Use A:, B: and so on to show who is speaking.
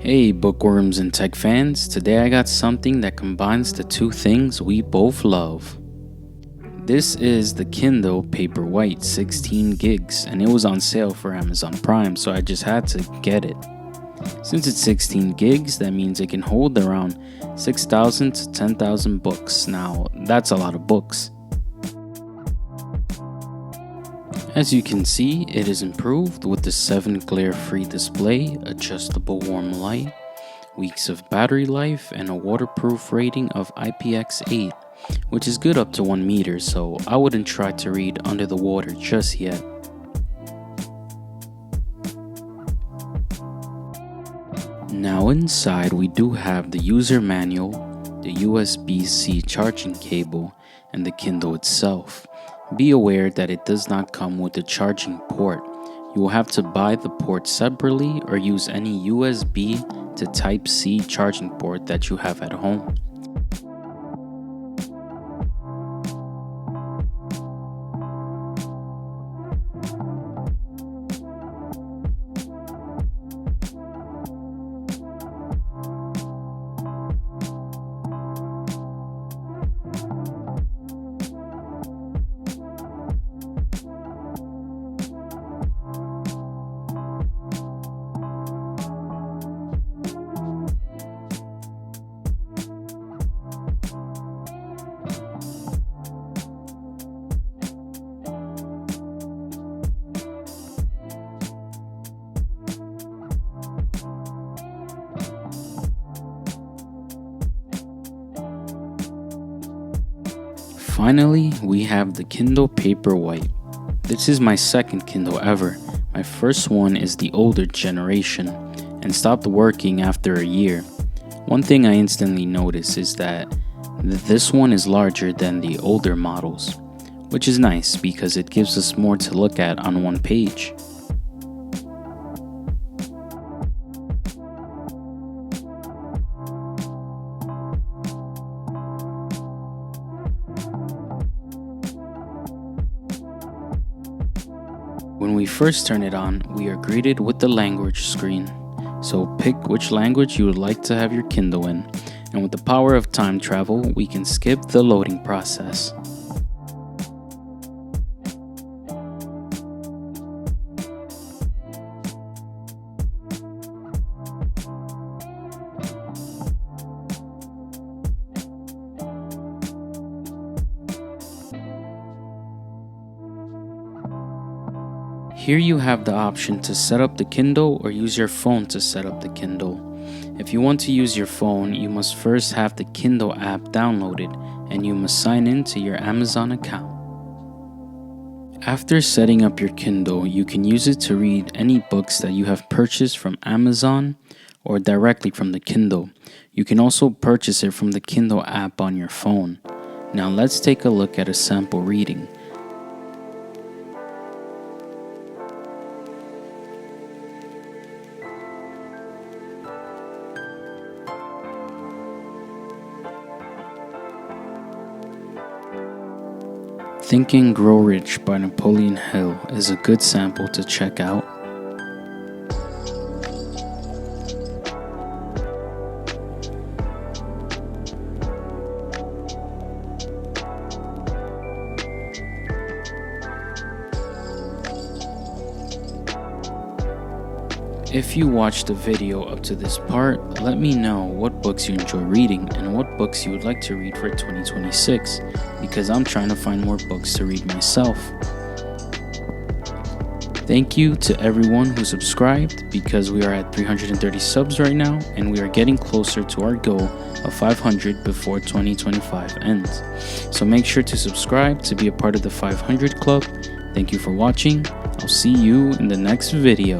A: Hey bookworms and tech fans, today I got something that combines the two things we both love. This is the Kindle PaperWhite 16 gigs and it was on sale for Amazon Prime, so I just had to get it. Since it's 16 gigs, that means it can hold around 6,000 to 10,000 books. Now, that's a lot of books. As you can see, it is improved with the 7 glare-free display, adjustable warm light, weeks of battery life, and a waterproof rating of IPX8, which is good up to 1 meter, so I wouldn't try to read under the water just yet. Now inside we do have the user manual, the USB-C charging cable, and the Kindle itself. Be aware that it does not come with a charging port. You will have to buy the port separately or use any USB to Type-C charging port that you have at home. Finally, we have the Kindle PaperWhite. This is my second Kindle ever. My first one is the older generation and stopped working after a year. One thing I instantly noticed is that this one is larger than the older models, which is nice because it gives us more to look at on one page. When we first turn it on, we are greeted with the language screen. So pick which language you would like to have your Kindle in, and with the power of time travel, we can skip the loading process. Here you have the option to set up the Kindle or use your phone to set up the Kindle. If you want to use your phone, you must first have the Kindle app downloaded and you must sign in to your Amazon account. After setting up your Kindle, you can use it to read any books that you have purchased from Amazon or directly from the Kindle. You can also purchase it from the Kindle app on your phone. Now let's take a look at a sample reading. Think and Grow Rich by Napoleon Hill is a good sample to check out. If you watched the video up to this part, let me know what books you enjoy reading and what books you would like to read for 2026, because I'm trying to find more books to read myself. Thank you to everyone who subscribed, because we are at 330 subs right now and we are getting closer to our goal of 500 before 2025 ends. So make sure to subscribe to be a part of the 500 club. Thank you for watching. I'll see you in the next video.